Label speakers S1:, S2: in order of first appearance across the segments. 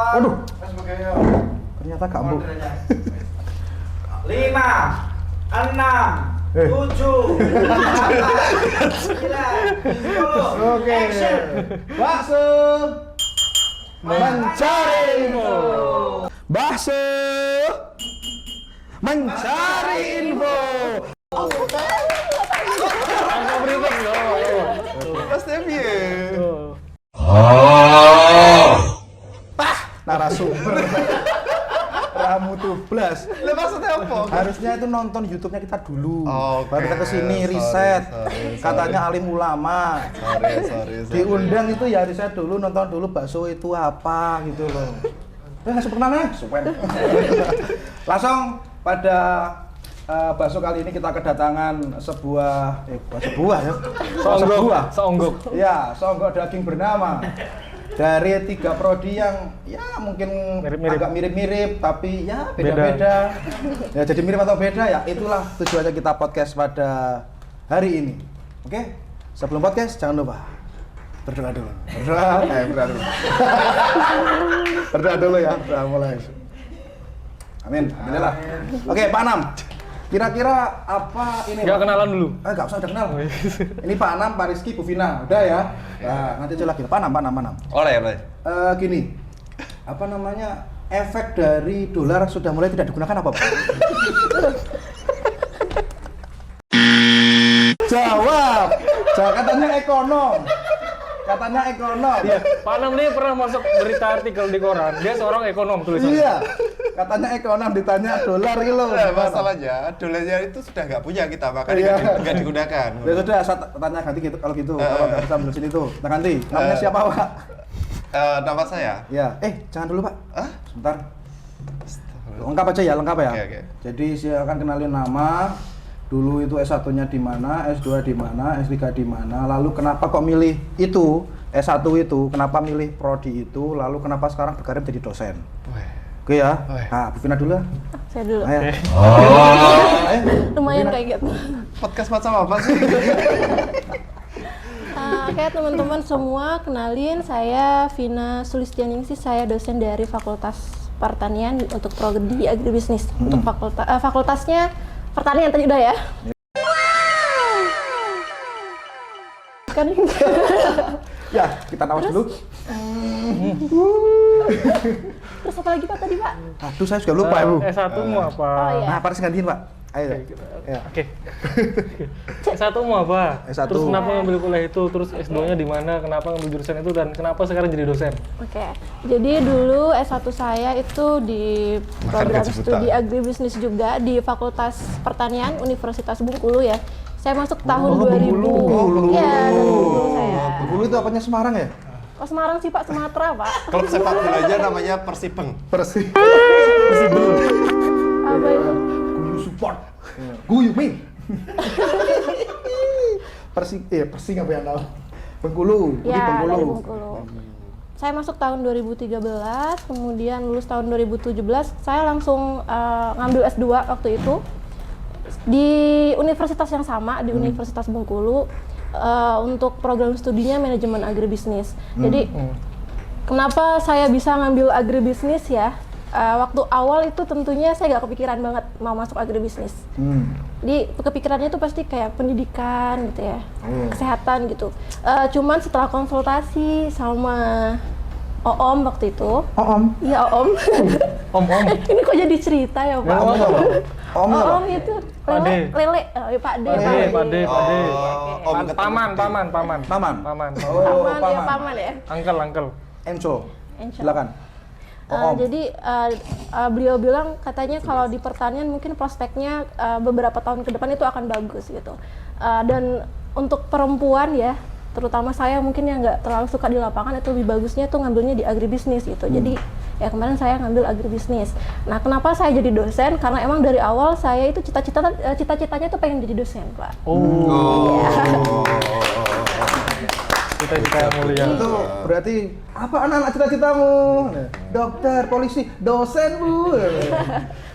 S1: Waduh. Ternyata kamu.
S2: 5, 6, 7, 9, 10.
S1: Oke.
S2: Action.
S1: Bakso mencari info. Bakso mencari info.
S3: Langsung briefing loh.
S4: Mas Devi.
S1: Narasumber. Ramu tublas.
S4: Lah maksudnya apa?
S1: Harusnya itu nonton YouTube-nya kita dulu.
S4: Oke.
S1: Baru kita kesini riset.
S4: Sorry.
S1: Katanya alim ulama.
S4: Sorry.
S1: Diundang itu ya riset dulu, nonton dulu bakso itu apa gitu loh. Langsung perkenalan, langsung pada bakso kali ini kita kedatangan sebuah ya.
S3: Seonggok.
S1: Ya, songgok daging bernama dari 3 prodi yang ya mungkin agak mirip-mirip tapi ya beda-beda. Ya jadi mirip atau beda ya itulah tujuannya kita podcast pada hari ini. Oke, sebelum podcast jangan lupa berdoa dulu. Berdoa dulu ya, berdoa mulai. Amin. Alhamdulillah. Oke, Pak Anam. Kira-kira apa ini?
S3: Enggak kenalan dulu.
S1: Enggak usah udah kenal. Ini Pak Anam, Pak Rizky, Bu Vina. Udah ya. Nah, nanti aja lagi. Pak Anam.
S4: Oleh.
S1: Gini. Apa namanya? Efek dari dolar sudah mulai tidak digunakan apa, Pak? Jawab. Katanya ekonom.
S3: Iya, Pak Anam ini pernah masuk berita artikel di koran. Dia seorang ekonom tulisannya.
S1: Iya. Katanya ekonom ditanya dolar gitu loh.
S4: Nah, masalahnya dolarnya itu sudah nggak punya kita, makanya
S1: Iya.
S4: nggak digunakan.
S1: Ya sudah, saya tanya ganti gitu kalau gitu. Kalau nggak bisa berusin itu, kita ganti. Namanya siapa, Pak?
S4: Nama saya.
S1: Ya. Jangan dulu, Pak.
S4: Hah?
S1: Sebentar. Lengkap aja ya, lengkap ya.
S4: Oke.
S1: Jadi silakan kenalin nama. Dulu itu S1-nya di mana, S2 di mana, S3 di mana, lalu kenapa kok milih itu, S1 itu, kenapa milih prodi itu, lalu kenapa sekarang berkarir jadi dosen. Oke ya. Nah, Bu Vina dulu.
S5: Saya dulu.
S1: Ayo.
S5: Lumayan kayak gitu.
S4: Podcast macam apa sih?
S5: Oke teman-teman semua, kenalin saya Vina Sulistianingsih, saya dosen dari Fakultas Pertanian untuk prodi agribisnis. Untuk fakultasnya pertanian tadi udah ya. Kan
S1: Ya, kita nawas dulu.
S5: terus apa lagi Pak tadi Pak?
S1: Aduh, saya juga lupa, Bu.
S3: S1 mau apa?
S5: Oh, iya.
S1: Nah, Pak Rizky gantiin, Pak. Ayo. Ya.
S3: Oke. S1 mau apa?
S1: S1.
S3: Terus kenapa ngambil kuliah itu? Terus S2-nya di mana? Kenapa ngambil jurusan itu dan kenapa sekarang jadi dosen?
S5: Oke, jadi dulu S1 saya itu di program
S4: Gaji buta.
S5: studi agribisnis juga di Fakultas Pertanian Universitas Bengkulu ya. Saya masuk tahun 2000.
S1: Bengkulu.
S5: Iya, dari Bengkulu saya.
S1: Bengkulu itu apanya Semarang ya?
S5: Oh Semarang sih Pak, Sumatera Pak.
S4: Klub sepak bolanya namanya Persibeng.
S1: Persib.
S5: Apa itu?
S1: Guyu support. Guyu mi. Persib apa yang tahu? Bengkulu. Di
S5: Ya,
S1: Bengkulu.
S5: dari Bengkulu. Saya masuk tahun 2013, kemudian lulus tahun 2017. Saya langsung ngambil S2 waktu itu di universitas yang sama, di Universitas Bengkulu, untuk program studinya manajemen agribisnis. Jadi kenapa saya bisa ngambil agribisnis ya? Waktu awal itu tentunya saya nggak kepikiran banget mau masuk agribisnis. Jadi kepikirannya itu pasti kayak pendidikan gitu ya, kesehatan gitu. Cuman setelah konsultasi sama Om waktu itu.
S1: Om.
S5: Iya Om.
S3: Om.
S5: Ini kok jadi cerita ya Pak?
S1: Om apa? Om apa?
S5: Om itu
S3: Pak D.
S5: lele, Pak D.
S3: Pak D.
S4: Om ketemu
S3: Paman.
S1: Paman.
S5: Paman ya, paman ya.
S3: Angkel.
S1: Enco.
S5: Enco.
S1: Silakan. Om.
S5: Jadi beliau bilang katanya kalau di pertanian mungkin prospeknya beberapa tahun ke depan itu akan bagus gitu. Dan untuk perempuan ya, terutama saya mungkin yang nggak terlalu suka di lapangan, itu lebih bagusnya tuh ngambilnya di agribisnis gitu. Jadi ya kemarin saya ngambil agribisnis. Nah kenapa saya jadi dosen? Karena emang dari awal saya itu cita-citanya tuh pengen jadi dosen Pak.
S3: Cita-cita yang mulia.
S1: Itu berarti apa anak-anak cita-citamu? Dokter, polisi, dosen, Bu.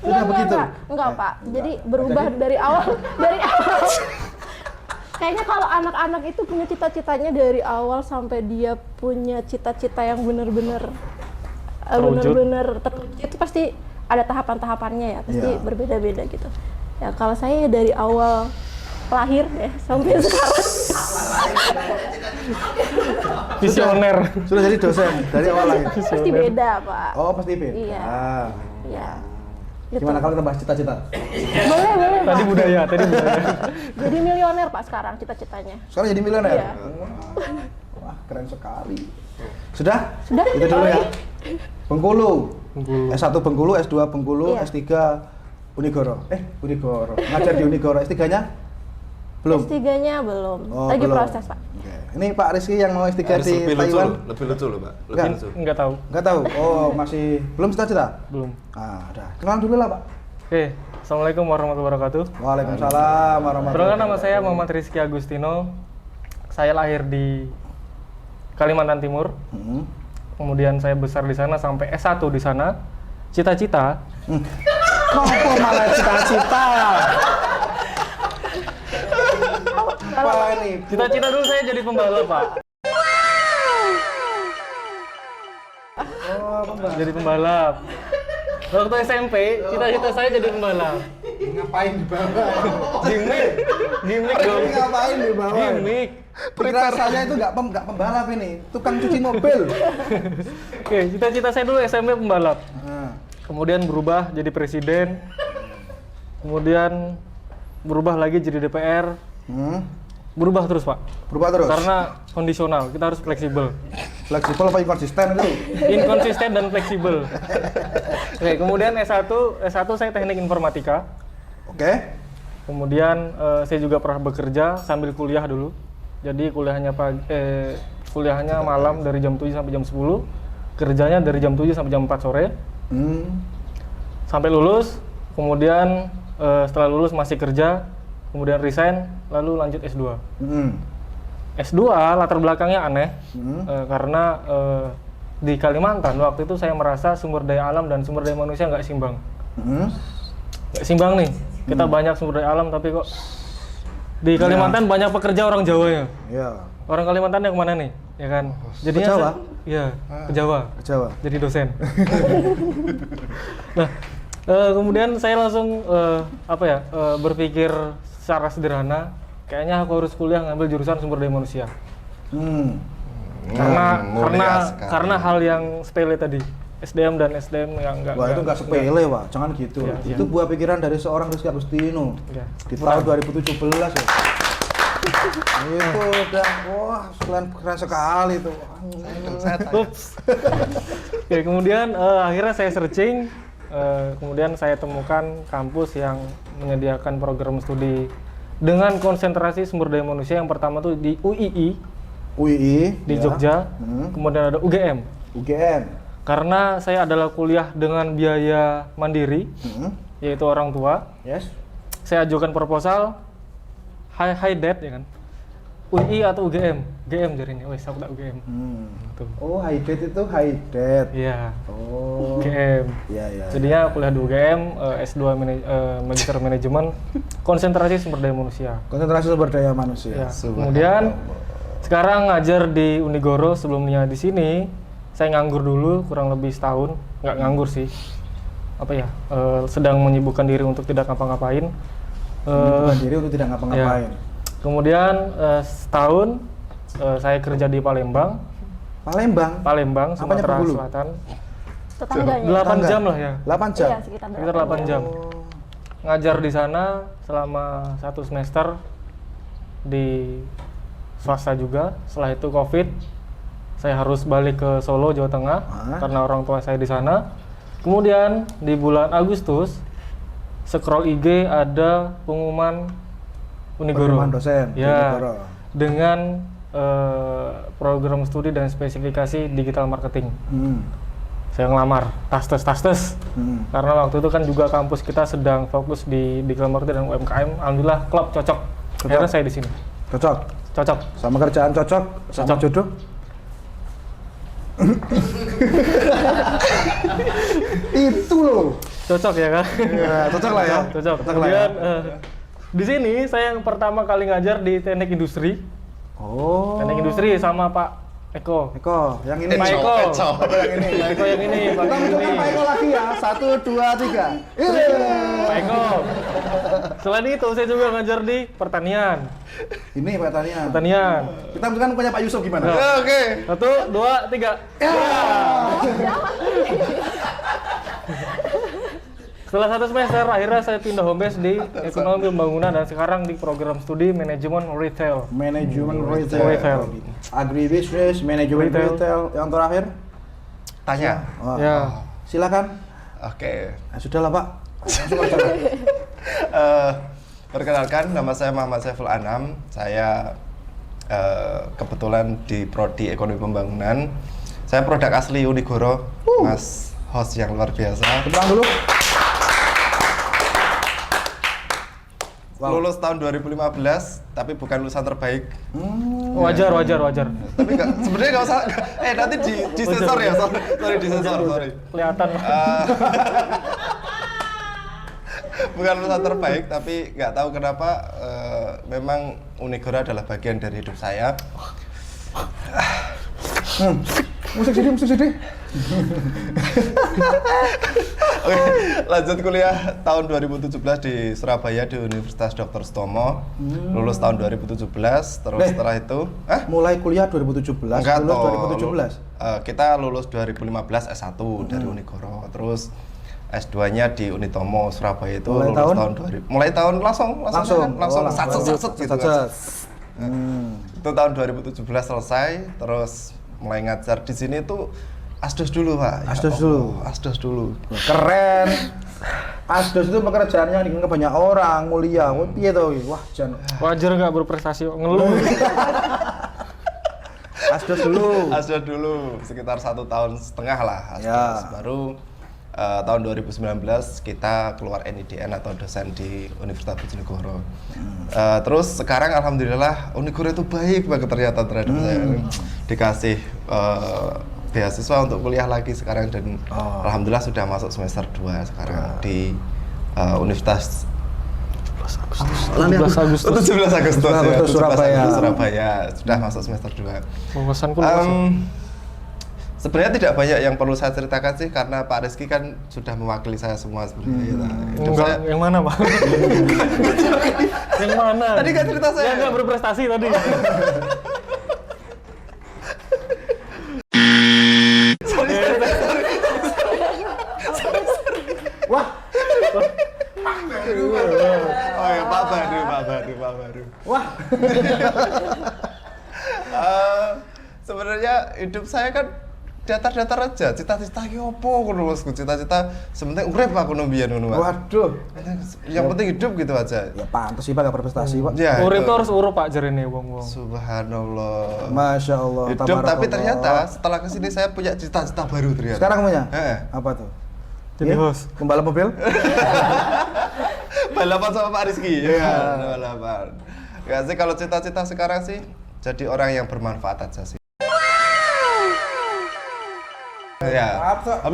S1: Sudah begitu.
S5: Enggak Pak. Jadi berubah dari awal. Kayaknya kalau anak-anak itu punya cita-citanya dari awal sampai dia punya cita-cita yang benar-benar
S3: Terwujud.
S5: benar-benar terwujud itu pasti ada tahapan-tahapannya ya, pasti
S1: Iya.
S5: berbeda-beda gitu. Ya kalau saya dari awal lahir ya sampai sekarang
S3: Visioner.
S1: Sudah jadi dosen dari awal lahir.
S5: pasti beda Pak.
S1: Oh, pasti beda.
S5: Iya. Iya. Gitu.
S1: Gimana kalau kita bahas cita-cita?
S5: Boleh.
S3: Tadi
S5: Pak.
S3: budaya.
S5: Jadi milioner Pak sekarang cita-citanya.
S1: Sekarang jadi milioner?
S5: Iya.
S1: Wah, keren sekali. Sudah?
S5: Sudah?
S1: Itu dulu ya. Bengkulu.
S3: Bengkulu.
S1: S1 Bengkulu, S2 Bengkulu,
S5: Iya.
S1: S3 Unigoro. Unigoro. Ngajar di Unigoro. S3-nya? Belum?
S5: S3-nya belum.
S1: Oh,
S5: Lagi
S1: belum.
S5: proses Pak.
S1: Oke. Ini Pak Rizky yang mau S3
S4: Harus
S1: di
S4: lebih lucu
S1: Taiwan?
S4: loh, lebih lucu loh, Pak. Lebih
S1: Enggak.
S4: lucu.
S3: Enggak tahu.
S1: Enggak tahu. Oh, masih belum cita-cita?
S3: Belum.
S1: Ah, udah. Kenalan dulu lah, Pak.
S3: Oke. Assalamualaikum warahmatullahi wabarakatuh.
S1: Waalaikumsalam warahmatullahi
S3: Perkenalkan, nama saya Muhammad Rizky Agustino. Saya lahir di Kalimantan Timur. Kemudian saya besar di sana sampai S1 di sana. Cita-cita
S1: Kok malah cita-cita? Apa ini?
S3: Cita-cita dulu saya jadi pembalap, Pak.
S1: Oh, pembalap.
S3: Jadi pembalap. Waktu SMP, cita-cita saya jadi pembalap.
S1: Ngapain di bawah?
S3: Gimik dong.
S1: Ini ngapain di bawah?
S3: Gimik.
S1: Pikiran saya itu nggak pembalap ini, tukang cuci mobil.
S3: Oke, cita-cita saya dulu SMP pembalap.
S1: Nah,
S3: Kemudian berubah jadi presiden. Kemudian berubah lagi jadi DPR. Berubah terus, Pak.
S1: berubah terus.
S3: Karena kondisional, kita harus fleksibel.
S1: Fleksibel apa inkonsisten itu?
S3: Inkonsisten dan fleksibel. Oke, kemudian S1 saya teknik informatika.
S1: Oke.
S3: Kemudian saya juga pernah bekerja sambil kuliah dulu. Jadi kuliahnya malam dari jam 7 sampai jam 10. Kerjanya dari jam 7 sampai jam 4 sore. Sampai lulus. Kemudian setelah lulus masih kerja. Kemudian resign, lalu lanjut S2. S2 latar belakangnya aneh. Karena di Kalimantan waktu itu saya merasa sumber daya alam dan sumber daya manusia nggak simbang. Nggak simbang nih. Kita banyak sumber daya alam tapi kok di Kalimantan banyak pekerja orang Jawa ya.
S1: Iya.
S3: Orang Kalimantan yang kemana nih? Ya kan? Jadinya
S1: Jawa?
S3: Iya, ke Jawa.
S1: Ke Jawa.
S3: Jadi dosen. Nah, kemudian saya langsung berpikir secara sederhana, kayaknya aku harus kuliah ngambil jurusan sumber daya manusia. Karena hal yang sepele tadi. SDM dan SDM yang enggak.
S1: Wah, itu nggak sepele, Pak. Jangan gitu.
S3: Iya, iya.
S1: Itu buah pikiran dari seorang Rizky Agustino
S3: Iya.
S1: di tahun 2017 ya. Itu udah, wah, keren sekali itu.
S3: Ups. Oke, kemudian akhirnya saya searching, kemudian saya temukan kampus yang menyediakan program studi dengan konsentrasi sumber daya manusia. Yang pertama tuh di UII di
S1: ya.
S3: Jogja, kemudian ada UGM.
S1: UGM.
S3: Karena saya adalah kuliah dengan biaya mandiri, yaitu orang tua.
S1: Yes.
S3: Saya ajukan proposal high debt ya kan. UI atau UGM? GM jadinya. Wes, aku tak UGM. Tuh.
S1: Oh, high debt itu high debt.
S3: Iya.
S1: Oh.
S3: UGM.
S1: Iya, iya.
S3: Jadinya kuliah di UGM, S2 Magister Manajemen, konsentrasi sumber daya manusia.
S1: Konsentrasi sumber daya manusia.
S3: Ya. Kemudian sekarang ngajar di Unigoro. Sebelumnya di sini saya nganggur dulu kurang lebih setahun. Nggak nganggur sih. Sedang menyibukkan diri untuk tidak ngapa-ngapain.
S1: Menyibukkan diri untuk tidak ngapa-ngapain.
S3: Ya. Kemudian setahun saya kerja di Palembang,
S1: Apanya
S3: Sumatera
S1: Bengkulu?
S3: Selatan.
S5: Tetangganya.
S3: 8 jam lah ya.
S1: 8 jam.
S5: Iya, sekitar
S3: Sekitar 8 jam. Ngajar di sana selama 1 semester di swasta juga. Setelah itu Covid, saya harus balik ke Solo, Jawa Tengah karena orang tua saya di sana. Kemudian di bulan Agustus, scroll IG ada pengumuman Unigoro.
S1: Pengumuman dosen
S3: Ya,
S1: Unigoro.
S3: dengan program studi dan spesifikasi digital marketing. Saya ngelamar, tas-tes. Karena waktu itu kan juga kampus kita sedang fokus di digital marketing dan UMKM. Alhamdulillah, klub cocok. Akhirnya saya di sini. Cocok.
S1: Sama kerjaan cocok, sama jodoh. Itu loh.
S3: Cocok ya kan?
S1: Ya, cocok lah ya.
S3: Cocok.
S1: Cocok lah ya.
S3: Kemudian di sini saya yang pertama kali ngajar di teknik industri.
S1: Oh.
S3: Teknik industri sama Pak Eko.
S1: Eko, yang ini.
S3: Pak Eko.
S1: Eko yang ini.
S3: Pak Eko yang ini, Pak
S1: Kita
S3: yang
S1: munculkan
S3: ini.
S1: Pak Eko lagi ya. 1, 2, 3.
S3: Pak Eko. Selain itu saya juga ngajar di pertanian.
S1: Ini pertanian.
S3: Pertanian.
S1: Kita munculkan punya Pak Yusuf gimana?
S3: Ya.
S4: Ya, oke.
S3: 1, 2, 3. Setelah 1 semester, akhirnya saya pindah home base di ekonomi pembangunan dan sekarang di program studi manajemen retail.
S1: Manajemen
S3: Retail.
S1: retail. Agribusiness, manajemen
S3: Retail.
S1: retail. Yang terakhir?
S4: Tanya.
S1: Wah.
S3: Ya.
S1: Silakan.
S4: Oke.
S1: Nah, sudahlah Pak. Langsung aja.
S4: Perkenalkan, nama saya Muhammad Saiful Anam. Saya kebetulan di Prodi Ekonomi Pembangunan. Saya produk asli Unigoro, Mas host yang luar biasa.
S1: Tepuk tangan dulu. Wow.
S4: Lulus tahun 2015, tapi bukan lulusan terbaik.
S3: Wajar.
S4: Tapi sebenarnya nggak usah. Nanti di sensor ya, sorry di sensor, sorry.
S3: Kelihatan.
S4: Bukan lulusan terbaik, tapi nggak tahu kenapa memang Unigoro adalah bagian dari hidup saya.
S1: Musik sedih.
S4: Oke, lanjut kuliah tahun 2017 di Surabaya di Universitas Dr. Sutomo. Lulus tahun 2017, terus setelah itu,
S1: Mulai kuliah 2017,
S4: enggak
S1: lulus
S4: toh.
S1: 2017.
S4: Kita lulus 2015 S1 dari Unigoro, terus S2-nya di Unitomo Surabaya itu
S1: Mulai
S4: lulus
S1: tahun?
S4: tahun 2000. Mulai tahun langsung satset gitu kan. Itu tahun 2017 selesai, terus mulai ngajar di sini tuh asdos dulu Pak.
S1: Asdos
S4: Allah,
S1: dulu.
S4: Asdos dulu.
S1: Keren. Asdos itu pekerjaan yang diinginkan banyak orang, mulia. Wah, piye to iki? Wah, jan.
S3: Wajar nggak berprestasi, ngeluh.
S1: Asdos dulu.
S4: Asdos dulu sekitar 1,5 tahun lah asdos.
S1: Ya.
S4: Baru tahun 2019 kita keluar NIDN atau dosen di Universitas Bojonegoro. Terus sekarang alhamdulillah Unigoro itu baik banget ternyata terhadap saya. Dikasih beasiswa untuk kuliah lagi sekarang dan alhamdulillah sudah masuk semester 2 sekarang di Universitas
S3: 17 Agustus.
S4: 17 Agustus ya, 17
S1: Surabaya.
S4: Agustus Surabaya sudah masuk semester 2.
S3: Wawasanku luas.
S4: Sebenarnya tidak banyak yang perlu saya ceritakan sih karena Pak Rizky kan sudah mewakili saya semua sebenarnya. Hidup
S3: Enggak,
S4: saya
S3: yang mana Pak? Yang mana?
S4: Tadi kan cerita saya.
S3: Yang nggak berprestasi tadi.
S1: Wah,
S4: Oh ya Pak Baru.
S1: wah.
S4: Sebenarnya hidup saya kan datar-datar aja. Cita-cita ki opo ngono Mas. Cita-cita sebenarnya urip aku mbiyen ngono Mas.
S1: Waduh.
S4: Yang penting hidup gitu aja.
S1: Ya pantas sih Pak gak berprestasi, Pak.
S4: Ya,
S3: Urip
S4: itu.
S3: tuh harus urup Pak jarene wong-wong.
S4: Subhanallah.
S1: Masya Allah.
S4: Hidup tapi
S1: tabarakallah.
S4: ternyata setelah kesini saya punya cita-cita baru ternyata.
S1: Sekarang punya?
S4: Heeh.
S1: Apa tuh?
S3: Jadi
S1: Ya?
S3: host.
S1: Pembalap mobil?
S4: Balapan sama Pak Rizky. Ya, balapan. Ya sih kalau cita-cita sekarang sih jadi orang yang bermanfaat aja sih. Ya.
S1: Apa?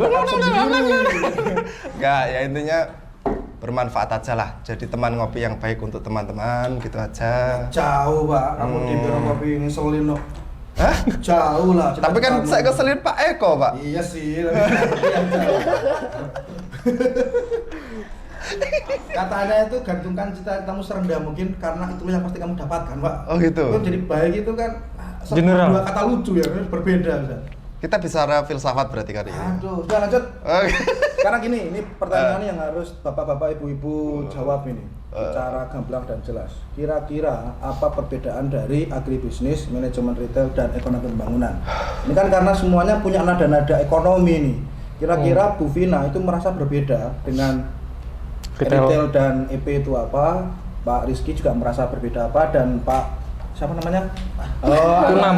S4: Enggak, ya intinya bermanfaat aja lah. Jadi teman ngopi yang baik untuk teman-teman gitu aja.
S1: Jauh, Pak. Kamu di biro kopi ngeselin loh.
S4: Hah?
S1: Jauh lah.
S4: Tapi kan saya keselin Pak Eko, Pak.
S1: Iya sih. Katanya itu gantungkan cita-citamu serendah mungkin karena itulah yang pasti kamu dapatkan, Pak.
S4: Oh gitu.
S1: Itu jadi baik itu kan
S3: General.
S1: dua kata lucu ya, berbeda. Ustaz.
S4: Kita bicara filsafat berarti kali ini.
S1: Aduh, sudah lanjut.
S4: Oke.
S1: Sekarang gini, ini pertanyaan yang harus bapak-bapak, ibu-ibu jawab ini secara gamblang dan jelas. Kira-kira apa perbedaan dari agribisnis, manajemen retail, dan ekonomi pembangunan? Ini kan karena semuanya punya nada-nada ekonomi nih. Kira-kira Bu Vina itu merasa berbeda dengan retail dan EP itu apa? Pak Rizky juga merasa berbeda apa? Dan Pak siapa namanya?
S3: Kunam.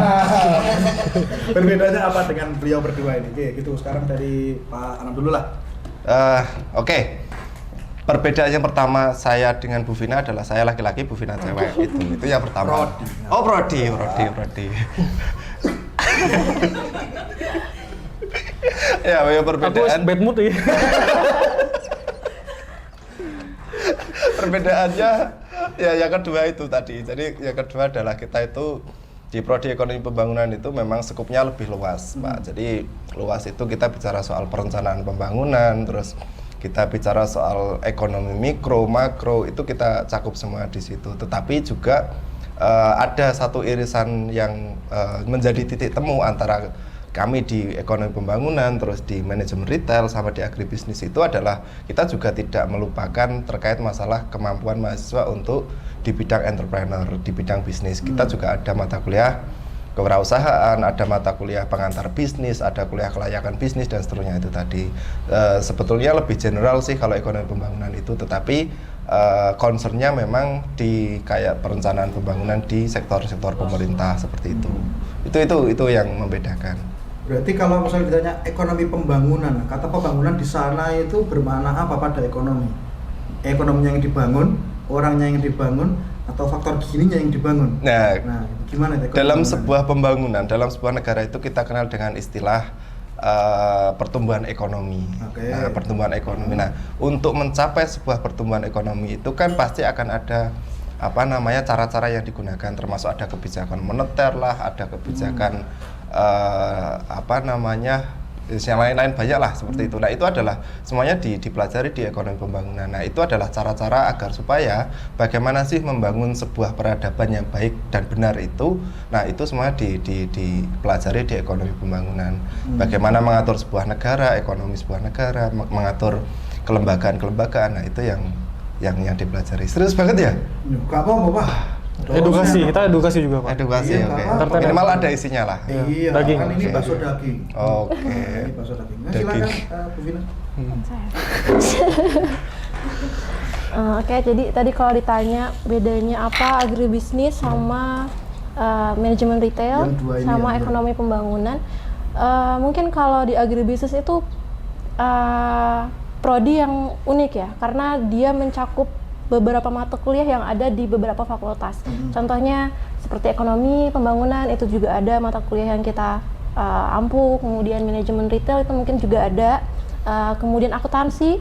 S1: Berbedanya apa dengan beliau berdua ini? Oke, gitu. Sekarang dari Pak Anam dulu lah.
S4: Oke. Perbedaan yang pertama saya dengan Bu Vina adalah saya laki-laki, Bu Vina cewek. Itu yang pertama.
S1: Prodi.
S4: Oh, prodi. Ya,
S3: Aku
S4: perbedaan.
S3: bad mood ya.
S4: Perbedaannya ya yang kedua itu tadi. Jadi yang kedua adalah kita itu di prodi ekonomi pembangunan itu memang skupnya lebih luas, Pak. Jadi luas itu kita bicara soal perencanaan pembangunan, terus kita bicara soal ekonomi mikro, makro, itu kita cakup semua di situ. Tetapi juga ada satu irisan yang menjadi titik temu antara kami di ekonomi pembangunan, terus di manajemen retail, sama di agribisnis itu adalah kita juga tidak melupakan terkait masalah kemampuan mahasiswa untuk di bidang entrepreneur, di bidang bisnis. Kita juga ada mata kuliah kewirausahaan, ada mata kuliah pengantar bisnis, ada kuliah kelayakan bisnis dan seterusnya itu tadi. Sebetulnya lebih general sih kalau ekonomi pembangunan itu, tetapi concernnya memang di kayak perencanaan pembangunan di sektor-sektor pemerintah seperti itu. Itu yang membedakan.
S1: Berarti kalau misalnya ditanya ekonomi pembangunan, kata pembangunan di sana itu bermakna apa pada ekonomi? Ekonominya yang dibangun, orangnya yang dibangun, atau faktor gininya yang dibangun?
S4: Nah
S1: gimana itu?
S4: Dalam sebuah pembangunan, dalam sebuah negara itu kita kenal dengan istilah pertumbuhan ekonomi. Nah, pertumbuhan ekonomi. Nah, untuk mencapai sebuah pertumbuhan ekonomi itu kan pasti akan ada cara-cara yang digunakan, termasuk ada kebijakan moneter lah, ada kebijakan yang lain-lain banyak lah seperti itu. Nah, itu adalah semuanya dipelajari di ekonomi pembangunan. Nah, itu adalah cara-cara agar supaya bagaimana sih membangun sebuah peradaban yang baik dan benar itu. Nah, itu semuanya dipelajari di ekonomi pembangunan. Bagaimana mengatur sebuah negara, ekonomi sebuah negara, mengatur kelembagaan-kelembagaan. Nah, itu yang dipelajari. Serius banget ya?
S1: Enggak apa-apa, Pak.
S3: Edukasi, kita edukasi juga, Pak.
S4: Edukasi,
S1: Iya,
S4: oke.
S1: Pak.
S4: Minimal ada isinya lah.
S1: Iya,
S3: Daging.
S1: kan ini bakso daging.
S4: Oke.
S1: Ini bakso daging. Nah,
S4: Daging.
S1: silakan Bu Vina.
S5: Oke, jadi tadi kalau ditanya bedanya apa agribisnis sama manajemen retail
S1: Yang dua ini
S5: sama
S1: yang
S5: ekonomi pembangunan, mungkin kalau di agribisnis itu prodi yang unik ya, karena dia mencakup beberapa mata kuliah yang ada di beberapa fakultas. Contohnya seperti ekonomi pembangunan itu juga ada mata kuliah yang kita ampuh, kemudian manajemen retail itu mungkin juga ada, kemudian akuntansi,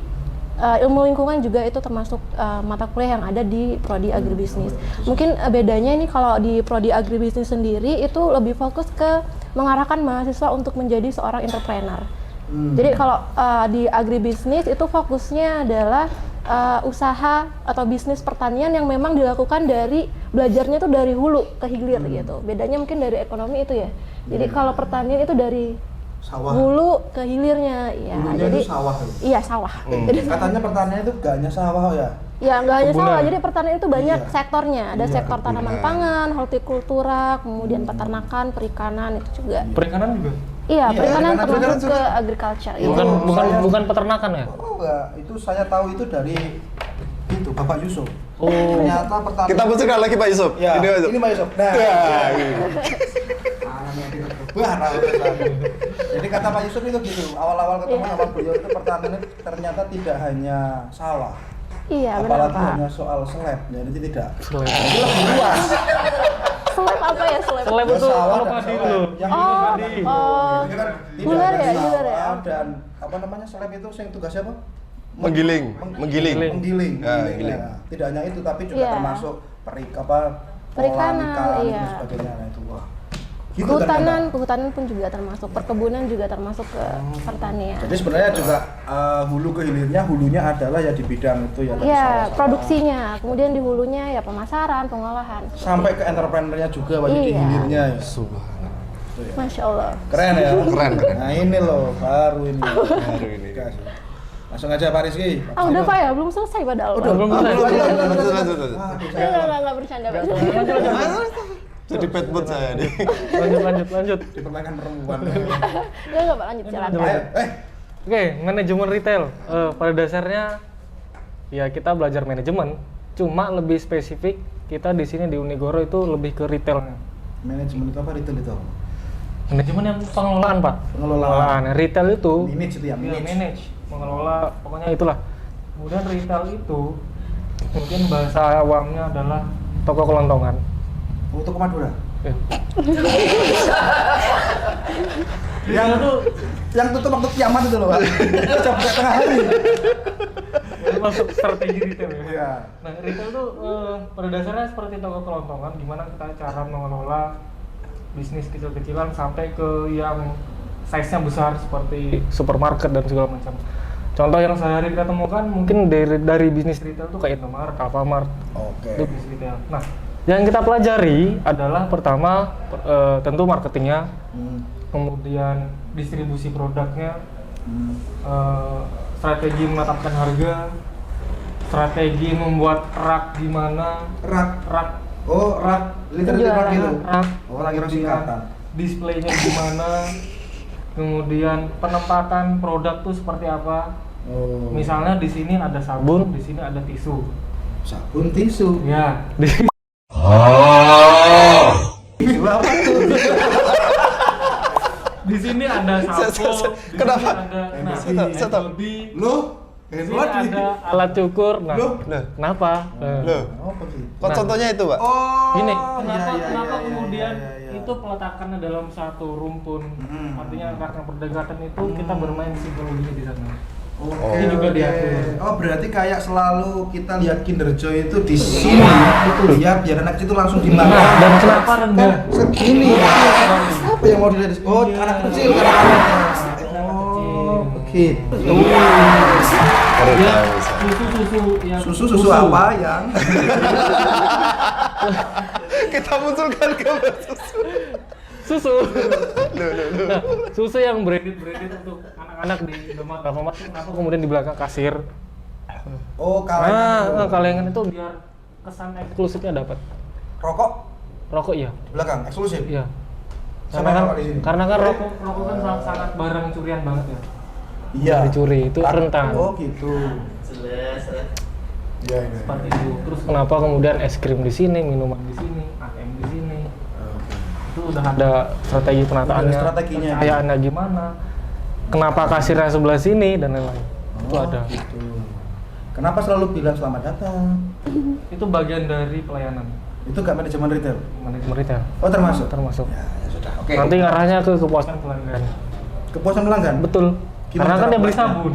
S5: ilmu lingkungan juga itu termasuk mata kuliah yang ada di prodi agribisnis. Mungkin bedanya ini kalau di prodi agribisnis sendiri itu lebih fokus ke mengarahkan mahasiswa untuk menjadi seorang entrepreneur. Jadi kalau di agribisnis itu fokusnya adalah usaha atau bisnis pertanian yang memang dilakukan dari belajarnya itu dari hulu ke hilir gitu. Bedanya mungkin dari ekonomi itu ya. Jadi kalau pertanian itu dari
S1: Sawah.
S5: hulu ke hilirnya, ya.
S1: Hulunya
S5: Jadi
S1: itu sawah.
S5: iya sawah. Jadi
S1: Katanya pertanian itu gak hanya sawah ya.
S5: ya nggak hanya
S3: Kebunan.
S5: sawah. Jadi pertanian itu banyak
S1: Iya.
S5: sektornya. Ada
S1: Iya,
S5: sektor tanaman pangan, hortikultura, kemudian peternakan, perikanan itu juga.
S3: Perikanan juga.
S5: Iya,
S1: Iya,
S5: perikanan
S1: perikanan
S5: termasuk
S1: juga.
S5: ke agriculture.
S1: Itu
S3: Bukan
S1: saya-
S3: bukan peternakan ya?
S1: Oh enggak, itu saya tahu itu dari itu Bapak Yusuf.
S3: Oh.
S1: Ternyata pertanian.
S4: Kita putuskan lagi Pak Yusuf.
S1: Ya,
S4: Ini Pak Yusuf.
S1: ini Pak Yusuf. Nah,
S4: Ya,
S1: tangannya kita berubah rausan. Jadi kata Pak Yusuf itu gitu, awal-awal ketemu sama beliau itu pertanian ternyata tidak hanya sawah.
S5: Iya, benar
S1: Apalagi
S5: Pak.
S1: hanya soal slab, jadi tidak.
S3: Slab.
S1: Jadi lebih luas.
S5: Seleb apa ya seleb?
S3: Seleb
S1: Ya,
S3: itu
S1: sawah
S3: kalau
S1: dan
S3: padi
S1: slab.
S3: loh.
S1: Yang
S5: Oh,
S1: ini tadi.
S5: oh.
S1: Ini kan tidak
S5: Gular
S1: hanya
S5: ya, gular ya.
S1: sawah dan apa namanya slab itu yang tugasnya apa?
S4: Menggiling. Menggiling.
S1: Menggiling.
S4: Ya,
S1: Menggiling.
S4: giling.
S1: Ya. Tidak hanya itu, tapi juga
S5: Iya.
S1: termasuk
S5: Perikanan,
S1: kolam ikan
S5: iya.
S1: dan sebagainya. Nah, itu wah. Gitu
S5: Kehutanan pun juga termasuk, perkebunan juga termasuk ke pertanian.
S1: Jadi sebenarnya juga hulu ke hilirnya, hulunya adalah ya di bidang itu ya. tadi
S5: Iya,
S1: sawah-sawah.
S5: produksinya, kemudian di hulunya ya pemasaran, pengolahan.
S1: Sampai ke entrepreneurnya juga wajib di
S5: Iya.
S1: hilirnya ya.
S4: Subhanallah.
S5: Masya Allah.
S1: Keren ya.
S4: Keren.
S1: Nah ini loh baru ini.
S4: Baru ini.
S1: Langsung aja Pak Rizky.
S5: Ah udah Pak ya, belum selesai padahal. Pak.
S3: Belum
S1: Ah,
S3: selesai.
S4: Lanjut.
S5: Enggak bercanda.
S4: Jadi pet mood saya nih.
S3: Lanjut.
S1: Dipermainkan perempuan.
S5: Enggak Pak, lanjut jalan.
S1: Ayo,
S3: Oke, manajemen retail. Pada dasarnya ya kita belajar manajemen, cuma lebih spesifik kita di sini di Unigoro itu lebih ke retailnya.
S1: manajemen itu apa retail itu?
S3: Manajemen yang pengelolaan, Pak.
S1: Pengelolaan.
S3: Retail itu
S1: Manage itu ya,
S3: manage, mengelola, pokoknya itulah. Kemudian retail itu mungkin bahasa awamnya adalah toko kelontongan.
S1: Untuk Madura.
S3: Ya.
S1: Yang tutup waktu kiamat itu loh Pak. Itu jam tengah hari.
S3: Itu masuk strategi retail ya.
S1: Iya.
S3: Nah, retail itu pada dasarnya seperti toko kelontongan, gimana kita cara mengelola bisnis kecil-kecilan sampai ke yang size-nya besar seperti supermarket dan segala macam. Contoh yang sehari kita temukan mungkin dari bisnis retail tuh kayak Indomaret, Alfamart.
S1: Oke.
S3: Itu bisnis retail. Nah, yang kita pelajari adalah pertama tentu marketingnya, kemudian distribusi produknya, strategi menetapkan harga, strategi membuat rak gimana, rak.
S1: Oh, rak. Literally rak gitu.
S3: Rak.
S1: Oh, lagi singkatan.
S3: Displaynya gimana, kemudian penempatan produk tuh seperti apa.
S1: Oh.
S3: Misalnya di sini ada sabun, di sini ada tisu.
S1: Sabun tisu.
S3: Ya.
S1: Tisu apa tuh?
S3: Di sini ada sampo, di
S4: Kenapa?
S3: sini ada
S4: Stop.
S1: Loh?
S3: di sini ada alat cukur. Nah,
S1: Loh?
S3: kenapa?
S4: Loh,
S1: Apa sih?
S4: kok
S3: Nah.
S4: contohnya itu, Pak?
S1: Oh.
S3: Ini
S1: iya,
S3: kenapa
S1: iya,
S3: kemudian
S1: iya.
S3: itu peletakannya dalam satu rumpun, artinya rak yang berdekatan itu kita bermain psikologinya di sana.
S1: Oke,
S3: Ini juga
S1: oke.
S3: diatur.
S1: Oh, berarti kayak selalu kita lihat Kinder Joy itu di sini itu ya, biar anak itu langsung dimakan.
S3: Nah, dan kenapa rendah?
S1: Segini. Apa yang mau dilihat? Oh,
S3: Iya.
S1: anak kecil kan. Oh, begitu.
S4: Baru
S3: Ya,
S4: tahu saya.
S3: susu
S1: Susu apa yang?
S4: Kita munculkan gambar susu.
S3: Susu.
S4: Loh.
S3: Nah, susu yang branded untuk anak-anak di Indomaret, Alfamart itu kenapa kemudian di belakang kasir?
S1: Oh, kalengan.
S3: Kalengan itu biar kesan eksklusifnya dapat.
S1: Rokok
S3: Rokok ya?
S1: di belakang eksklusif.
S3: Iya.
S1: Sama rokok di sini.
S3: Karena kan rokok kan sangat barang curian banget ya.
S1: Iya.
S3: Dicuri itu rentan.
S1: Oh, gitu.
S2: Jelas.
S1: Iya, iya.
S3: Seperti itu. Terus kenapa kemudian es krim di sini, minuman di sini, ATM di sini? Itu udah ada strategi penataannya.
S1: Udah ada strateginya.
S3: Pencahayaannya gimana? Kenapa kasirnya sebelah sini dan lain-lain. Itu
S1: Oh,
S3: ada.
S1: gitu. Kenapa selalu bilang selamat datang?
S3: Itu bagian dari pelayanan
S1: Itu gak manajemen retail?
S3: manajemen retail.
S1: Oh, termasuk?
S3: Termasuk.
S1: Ya, ya sudah. Oke.
S3: Nanti ngarahnya ke kepuasan pelanggan.
S1: Kepuasan pelanggan?
S3: Betul.
S1: Gimana
S3: Karena kan
S1: cara
S3: dia beli
S1: pelanggan?
S3: sabun.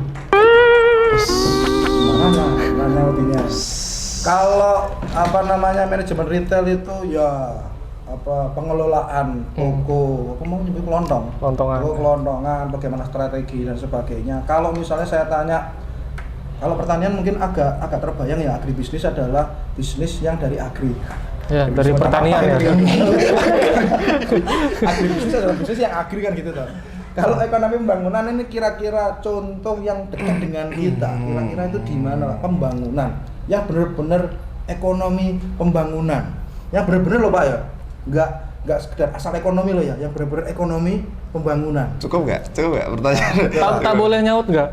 S1: Mana intinya? Kalau apa namanya manajemen retail itu ya apa pengelolaan toko, apa mau nyebut kelontong?
S3: Kelontongan.
S1: Toko kelontongan, bagaimana strategi dan sebagainya. Kalau misalnya saya tanya, kalau pertanian mungkin agak terbayang ya, agribisnis adalah bisnis yang dari agri.
S3: Ya, dari pertanian ya.
S1: Agribisnis adalah bisnis yang agri kan gitu toh. Kalau ekonomi pembangunan ini kira-kira contoh yang dekat dengan kita, kira-kira itu di mana Pak? Pembangunan yang benar-benar ekonomi pembangunan, yang benar-benar loh Pak ya, nggak sekedar asal ekonomi loh ya, yang benar-benar ekonomi pembangunan.
S4: Cukup nggak pertanyaan?
S3: Tak boleh nyaut nggak?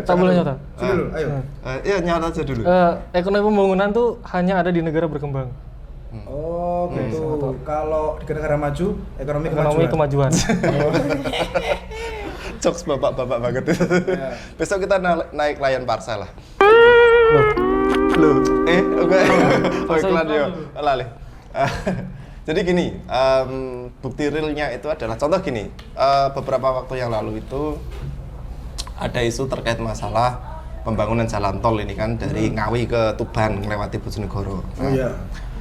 S3: Tak boleh nyaut.
S1: Sini dulu, ayo.
S4: Iya, nyaut aja dulu.
S3: Ekonomi pembangunan tuh hanya ada di negara berkembang.
S1: Oh gitu. Kalau di negara maju, ekonomi
S3: Kemajuan.
S4: Jokes bapak-bapak banget itu.
S1: Ya.
S4: Besok kita naik layan parcel lah.
S3: Loh,
S4: Loh, oke. Oh,
S3: Masa
S4: iklan
S3: iklan
S4: yo.
S3: dulu?
S4: Lali. Jadi gini, bukti realnya itu adalah contoh gini. Beberapa waktu yang lalu itu ada isu terkait masalah pembangunan jalan tol ini kan dari Ngawi ke Tuban melewati Bojonegoro.
S1: Oh iya.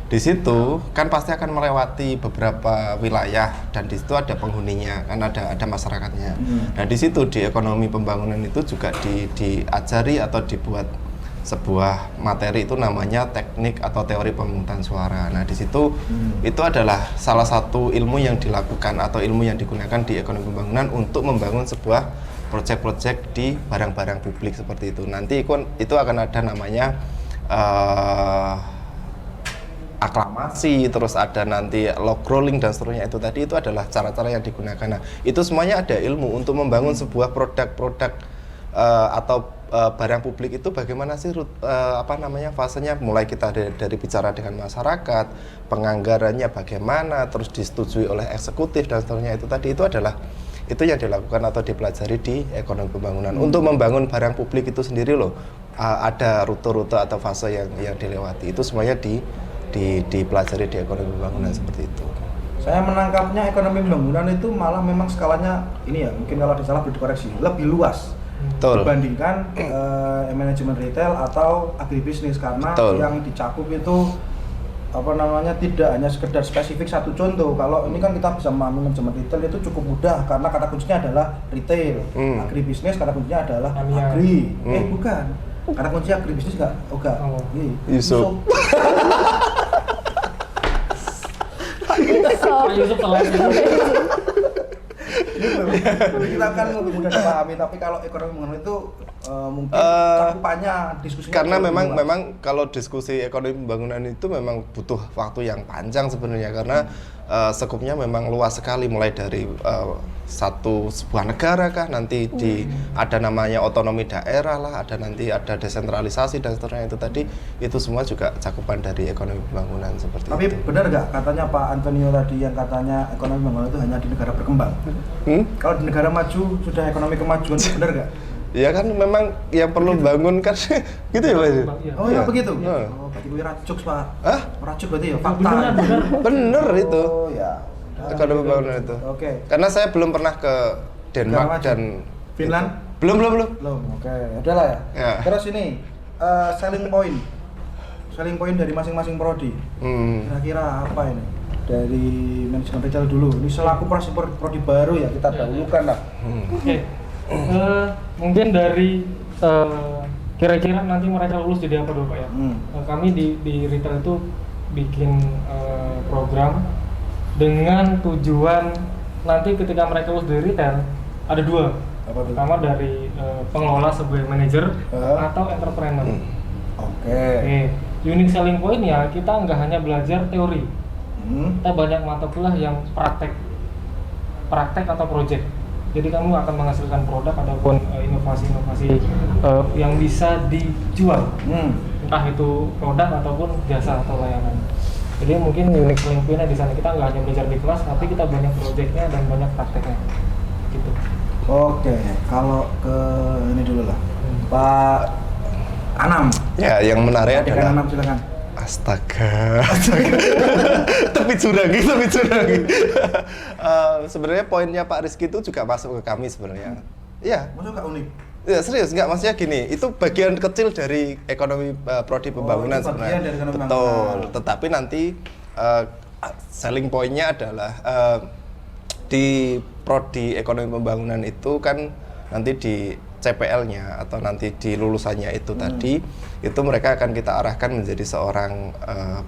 S4: Di situ kan pasti akan melewati beberapa wilayah dan di situ ada penghuninya, kan ada masyarakatnya. Nah, di situ di ekonomi pembangunan itu juga diajari atau dibuat sebuah materi itu namanya teknik atau teori pemungutan suara. Nah, di situ itu adalah salah satu ilmu yang dilakukan atau ilmu yang digunakan di ekonomi pembangunan untuk membangun sebuah proyek-proyek di barang-barang publik seperti itu. Nanti itu akan ada namanya aklamasi, terus ada nanti log rolling dan seterusnya. Itu tadi itu adalah cara-cara yang digunakan. Nah, itu semuanya ada ilmu untuk membangun sebuah produk-produk atau barang publik itu bagaimana sih fasenya, mulai kita dari bicara dengan masyarakat, penganggarannya bagaimana, terus disetujui oleh eksekutif dan seterusnya. Itu tadi itu adalah itu yang dilakukan atau dipelajari di ekonomi pembangunan. Untuk membangun barang publik itu sendiri loh, ada rute-rute atau fase yang dilewati. Itu semuanya dipelajari di ekonomi pembangunan seperti itu.
S1: Saya menangkapnya ekonomi pembangunan itu malah memang skalanya ini ya, mungkin kalau salah boleh dikoreksi, lebih luas.
S4: Betul.
S1: Dibandingkan manajemen retail atau agribisnis, karena
S4: Betul.
S1: yang dicakup itu apa namanya tidak hanya sekedar spesifik satu contoh. Kalau ini kan kita bisa memahami manajemen retail itu cukup mudah karena kata kuncinya adalah retail. Agribisnis kata kuncinya adalah agri. Bukan. Kata kunci agribisnis enggak? Enggak.
S4: Yusuf.
S3: Pak Yusuf salah.
S1: Gitu. Jadi kita kan lebih mudah dipahami, tapi kalau ekonomi pembangunan itu mungkin cakupannya diskusinya
S4: karena memang kalau diskusi ekonomi pembangunan itu memang butuh waktu yang panjang sebenarnya karena sekupnya memang luas sekali, mulai dari sebuah negara kah, nanti ada namanya otonomi daerah lah, nanti ada desentralisasi dan seterusnya. Itu tadi itu semua juga cakupan dari ekonomi pembangunan seperti
S1: tapi
S4: itu.
S1: Tapi benar nggak katanya Pak Antonio tadi yang katanya ekonomi pembangunan itu hanya di negara berkembang? Kalau di negara maju sudah ekonomi kemajuan, benar nggak?
S4: Ya kan memang yang perlu bangun kan gitu ya Pak?
S1: Oh ya begitu? Oh berarti gue rajuk Pak.
S4: Hah?
S1: Rajuk berarti ya, fakta.
S4: Bener itu.
S1: Oh ya.
S4: Ekonomi pembangunan itu.
S1: Oke.
S4: Karena saya belum pernah ke Denmark dan
S1: Finland?
S4: Belum.
S1: Oke, udahlah ya. Terus ini selling point dari masing-masing prodi. Kira-kira apa ini? Dari manajemen retail dulu. Ini selaku prodi baru ya, kita dahulukan lah.
S3: Oke. Mungkin dari kira-kira nanti mereka lulus jadi apa dulu Pak ya? Kami di retail itu bikin program dengan tujuan nanti ketika mereka lulus dari retail ada dua. Pertama dari pengelola sebagai manajer atau entrepreneur. Oke. Unique selling point ya kita nggak hanya belajar teori, kita banyak mata kuliah yang praktek atau project. Jadi kamu akan menghasilkan produk ataupun inovasi-inovasi yang bisa dijual, entah itu produk ataupun jasa atau layanan. Jadi mungkin unique selling point-nya di sana kita nggak hanya belajar di kelas, tapi kita banyak projectnya dan banyak prakteknya, gitu.
S1: Oke, kalau ke ini dulu lah, Pak Anam.
S4: Ya, yang menarik adalah
S1: Anam, silakan.
S4: Astaga. Tapi curangi. Sebenarnya poinnya Pak Rizky itu juga masuk ke kami sebenarnya. Iya.
S1: Masuk ke unik.
S4: Ya serius, nggak, maksudnya gini, itu bagian kecil dari ekonomi prodi pembangunan sebenarnya. Betul. Tetapi nanti selling point-nya adalah di prodi ekonomi pembangunan itu kan nanti di CPL-nya atau nanti di lulusannya itu tadi itu mereka akan kita arahkan menjadi seorang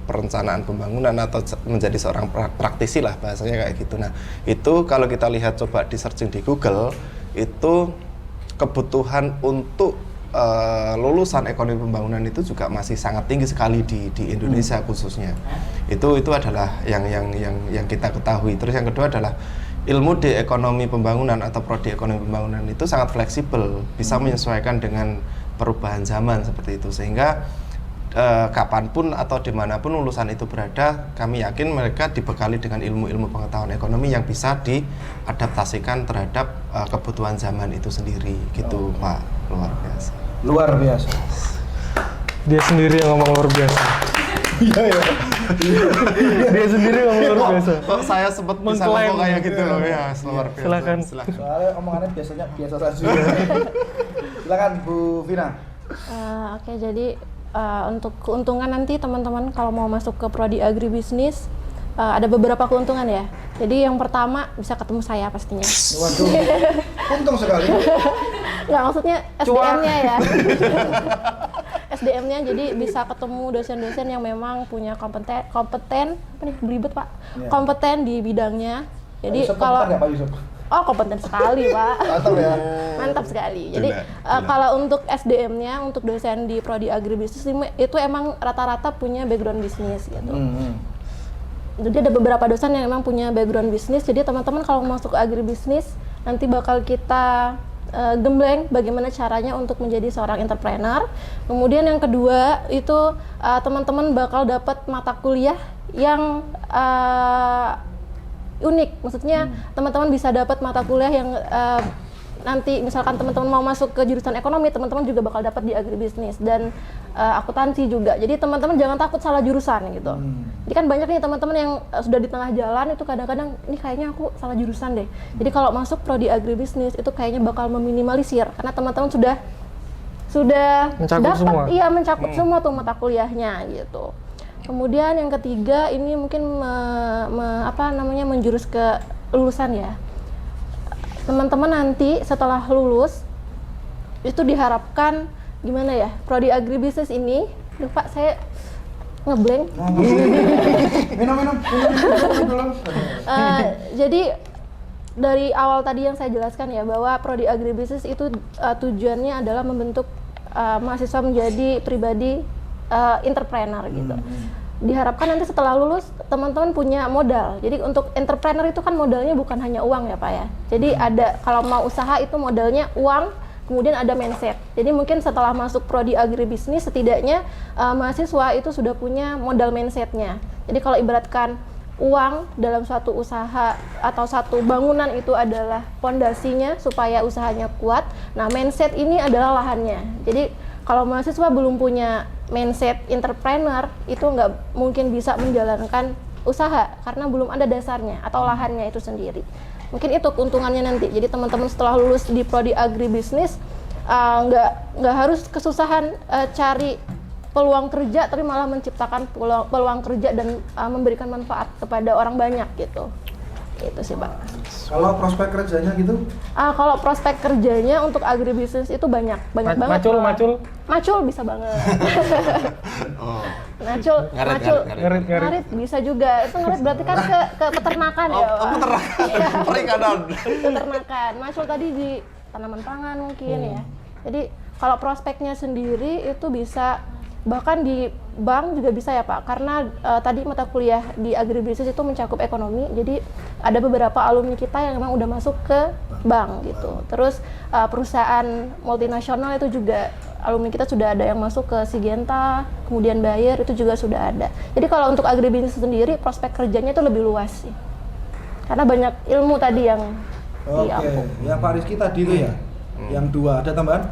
S4: perencanaan pembangunan atau menjadi seorang praktisi lah bahasanya kayak gitu. Nah itu kalau kita lihat coba di searching di Google itu kebutuhan untuk lulusan ekonomi pembangunan itu juga masih sangat tinggi sekali di Indonesia khususnya. Itu adalah yang kita ketahui. Terus yang kedua adalah ilmu di ekonomi pembangunan atau prodi ekonomi pembangunan itu sangat fleksibel, bisa menyesuaikan dengan perubahan zaman seperti itu, sehingga kapanpun atau dimanapun lulusan itu berada, kami yakin mereka dibekali dengan ilmu-ilmu pengetahuan ekonomi yang bisa diadaptasikan terhadap kebutuhan zaman itu sendiri, gitu Pak.
S1: Luar biasa.
S3: Dia sendiri yang ngomong luar biasa.
S1: Iya.
S3: Dia sendiri ngomong luar biasa.
S4: Kok saya sempat bisa ngomong kayak gitu loh ya, luar biasa.
S3: Silakan.
S1: Soalnya omongannya biasanya biasa saja. Silakan Bu Vina.
S5: Oke, jadi untuk keuntungan nanti teman-teman kalau mau masuk ke prodi agribisnis ada beberapa keuntungan ya. Jadi yang pertama bisa ketemu saya pastinya.
S1: Waduh, untung sekali.
S5: Nggak, maksudnya SDM-nya ya. SDM-nya jadi bisa ketemu dosen-dosen yang memang punya kompeten apa nih belibet Pak?
S1: Yeah.
S5: Kompeten di bidangnya. Jadi
S1: Yusuf,
S5: kalau
S1: Pak Yusuf?
S5: Oh, kompeten sekali, Pak.
S1: Mantap ya.
S5: Mantap sekali. Jadi kalau untuk SDM-nya, untuk dosen di prodi agribisnis itu emang rata-rata punya background bisnis gitu. Jadi ada beberapa dosen yang emang punya background bisnis. Jadi teman-teman kalau masuk ke agribisnis nanti bakal kita gembleng bagaimana caranya untuk menjadi seorang entrepreneur. Kemudian yang kedua itu teman-teman bakal dapat mata kuliah yang unik. Maksudnya teman-teman bisa dapat mata kuliah yang nanti misalkan teman-teman mau masuk ke jurusan ekonomi, teman-teman juga bakal dapat di agribisnis dan akuntansi juga. Jadi teman-teman jangan takut salah jurusan gitu. Jadi kan banyak nih teman-teman yang sudah di tengah jalan itu kadang-kadang ini kayaknya aku salah jurusan deh. Jadi kalau masuk prodi agribisnis itu kayaknya bakal meminimalisir karena teman-teman sudah
S3: mencakup
S5: dapat,
S3: semua.
S5: Iya mencakup semua tuh mata kuliahnya gitu. Kemudian yang ketiga ini mungkin menjurus ke lulusan ya. Teman-teman nanti setelah lulus itu diharapkan gimana ya? Prodi agribisnis ini, lupa saya ngeblank.
S1: Minum.
S5: Jadi dari awal tadi yang saya jelaskan ya bahwa prodi agribisnis itu tujuannya adalah membentuk mahasiswa menjadi pribadi entrepreneur gitu. Diharapkan nanti setelah lulus teman-teman punya modal. Jadi untuk entrepreneur itu kan modalnya bukan hanya uang ya Pak ya. Jadi ada kalau mau usaha itu modalnya uang, kemudian ada mindset. Jadi mungkin setelah masuk prodi agribisnis setidaknya mahasiswa itu sudah punya modal mindsetnya. Jadi kalau ibaratkan uang dalam suatu usaha atau satu bangunan itu adalah pondasinya supaya usahanya kuat. Nah, mindset ini adalah lahannya. Jadi kalau mahasiswa belum punya mindset entrepreneur itu nggak mungkin bisa menjalankan usaha karena belum ada dasarnya atau lahannya itu sendiri. Mungkin itu keuntungannya nanti. Jadi teman-teman setelah lulus di prodi agribisnis nggak harus kesusahan cari peluang kerja, tapi malah menciptakan peluang kerja dan memberikan manfaat kepada orang banyak gitu. Itu sih Pak.
S1: Kalau prospek kerjanya gitu?
S5: Kalau prospek kerjanya untuk agribisnis itu banyak banget. Macul bisa banget. Ngarit bisa juga. Itu ngarit berarti kan ke peternakan ya.
S4: Peternakan. Perikanan.
S5: Peternakan. Macul tadi di tanaman pangan mungkin ya. Jadi kalau prospeknya sendiri itu bisa bahkan di bank juga bisa ya Pak, karena tadi mata kuliah di agribisnis itu mencakup ekonomi, jadi ada beberapa alumni kita yang memang udah masuk ke bank gitu. Terus perusahaan multinasional itu juga alumni kita sudah ada yang masuk ke Syngenta, kemudian Bayer itu juga sudah ada. Jadi kalau untuk agribisnis sendiri prospek kerjanya itu lebih luas sih, karena banyak ilmu tadi yang diampu.
S1: Yang Pak Rizky tadi itu ya, yang dua ada tambahan?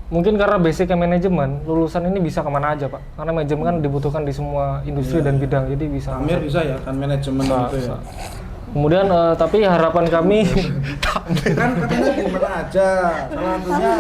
S3: Mungkin karena basicnya manajemen, lulusan ini bisa kemana aja Pak. Karena manajemen kan dibutuhkan di semua industri dan bidang, jadi bisa.
S1: Amir bisa ya kan manajemen gitu ya.
S3: Kemudian tapi harapan kami
S1: kan katanya gimana aja, salah satunya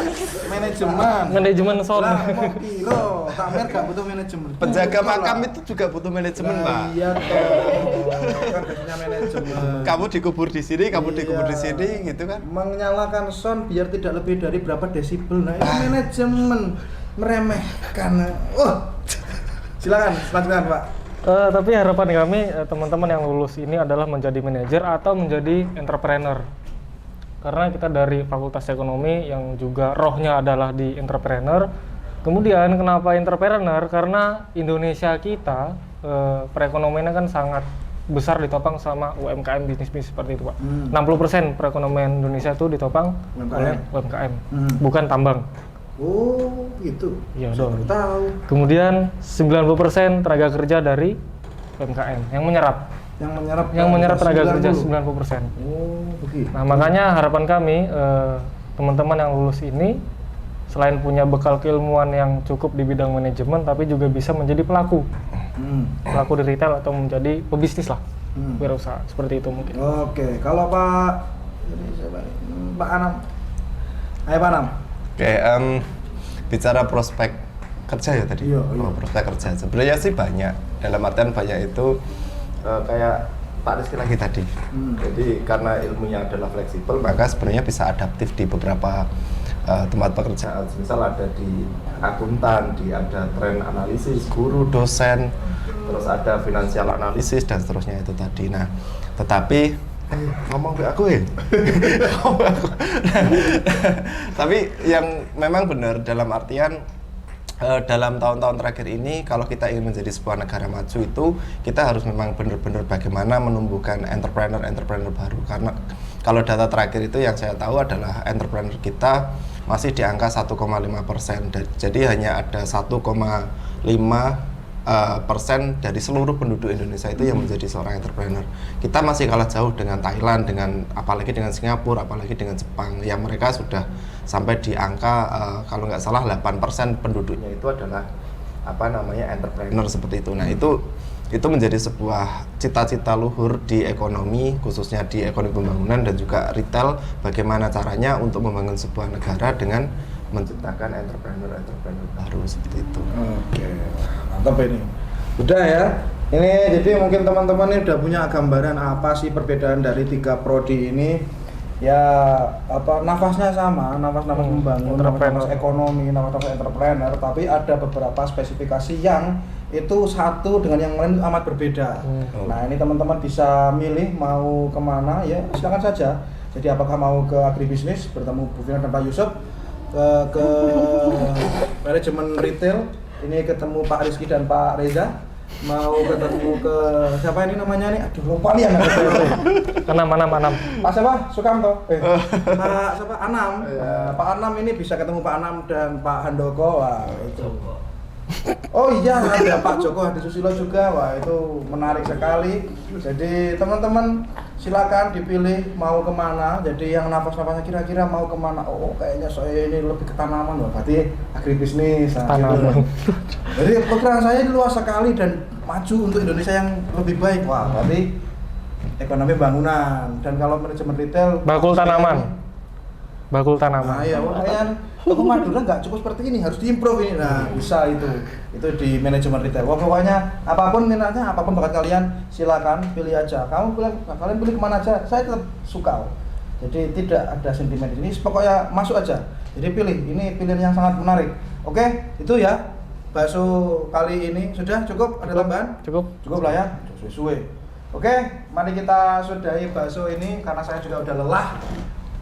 S3: manajemen sound.
S1: Lah mau kilo, Amir gak butuh manajemen.
S4: Penjaga makam itu juga butuh manajemen Pak.
S1: Iya toh, kan biasanya manajemen.
S4: Kamu dikubur di sini, kamu dikubur di sini gitu kan.
S1: Menyalakan sound biar tidak lebih dari berapa desibel, nah itu manajemen. Meremehkan. Silakan, lanjutkan Pak.
S3: Tapi harapan kami teman-teman yang lulus ini adalah menjadi manajer atau menjadi entrepreneur. Karena kita dari Fakultas Ekonomi yang juga rohnya adalah di entrepreneur. Kemudian kenapa entrepreneur? Karena Indonesia kita perekonomiannya kan sangat besar ditopang sama UMKM, bisnis-bisnis seperti itu Pak. 60% perekonomian Indonesia itu ditopang oleh UMKM, bukan tambang.
S1: Oh gitu.
S3: Iya dong.
S1: Tahu.
S3: Kemudian 90% tenaga kerja dari UMKM yang menyerap tenaga kerja 90%.
S1: Oh begitu.
S3: Nah makanya harapan kami teman-teman yang lulus ini selain punya bekal keilmuan yang cukup di bidang manajemen, tapi juga bisa menjadi pelaku di retail atau menjadi pebisnis lah, wirausaha seperti itu mungkin.
S1: Oke, kalau Pak Anam, ayo Pak Anam.
S4: Oke, bicara prospek kerja ya tadi.
S1: Iya.
S4: Prospek kerja sebenarnya sih banyak. Dalam artian banyak itu kayak Pak Rizky lagi tadi. Jadi karena ilmunya adalah fleksibel, maka sebenarnya bisa adaptif di beberapa tempat pekerjaan. Misal ada di akuntan, ada tren analisis, guru, dosen, terus ada financial analisis dan seterusnya itu tadi. Nah, tetapi ngomong ke aku ya. Tapi yang memang benar dalam artian dalam tahun-tahun terakhir ini kalau kita ingin menjadi sebuah negara maju itu kita harus memang benar-benar bagaimana menumbuhkan entrepreneur baru, karena kalau data terakhir itu yang saya tahu adalah entrepreneur kita masih di angka 1,5%, jadi hanya ada 1,5% dari seluruh penduduk Indonesia itu yang menjadi seorang entrepreneur. Kita masih kalah jauh dengan Thailand, apalagi dengan Singapura, apalagi dengan Jepang, yang mereka sudah sampai di angka kalau nggak salah 8% penduduknya itu adalah entrepreneur seperti itu. Nah itu menjadi sebuah cita-cita luhur di ekonomi, khususnya di ekonomi pembangunan dan juga retail, bagaimana caranya untuk membangun sebuah negara dengan menciptakan entrepreneur baru seperti itu.
S1: Oke, mantap ini. Udah ya. Ini jadi mungkin teman-teman ini udah punya gambaran apa sih perbedaan dari 3 prodi ini. Ya apa nafasnya sama, nafas-nafas membangun, nafas ekonomi, nafas entrepreneur, tapi ada beberapa spesifikasi yang itu satu dengan yang lain amat berbeda. Nah ini teman-teman bisa milih mau kemana ya silakan saja. Jadi apakah mau ke agribisnis bertemu Bu Vina dan Pak Yusuf, ke manajemen retail ini ketemu Pak Rizky dan Pak Reza, mau ketemu ke siapa ini namanya nih, aduh lupa nih anak
S3: Anam.
S1: Pak siapa? Sukamto. Pak siapa? Anam. Pak Anam ini bisa ketemu Pak Anam dan Pak Handoko. Wah, itu. Oh iya, ada Pak Joko Hadi Susilo juga. Wah, itu menarik sekali. Jadi teman-teman silakan dipilih mau kemana. Jadi yang nafas-nafasnya kira-kira mau kemana. Oh, kayaknya saya ini lebih ke tanaman. Wah, berarti agribisnis. Nah,
S3: Tanaman.
S1: gitu. Jadi pikiran saya ini luas sekali dan maju untuk Indonesia yang lebih baik. Wah, berarti ekonomi bangunan. Dan kalau manajemen retail
S3: Bakul tanaman.
S1: Nah, ya lumayan. Toko Madura nggak cukup seperti ini, harus diimprove ini. Nah, bisa itu di manajemen retail. Wah, pokoknya apapun minatnya, apapun bakat kalian, silakan pilih aja. Kalian pilih kemana aja, saya tetap suka. Jadi tidak ada sentimen di sini, pokoknya masuk aja. Jadi pilih, ini pilihan yang sangat menarik. Oke, itu ya. Bakso kali ini sudah cukup, ada tambahan? Cukup lah ya, suwe-suwe. Oke, mari kita sudahi bakso ini karena saya juga udah lelah.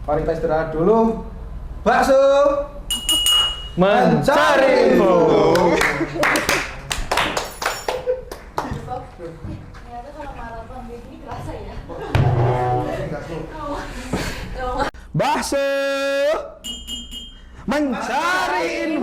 S1: Mari kita istirahat dulu. Bakso
S3: Mencari info.
S6: Ternyata kalau maraton begini kerasa ya.
S1: Bakso mencari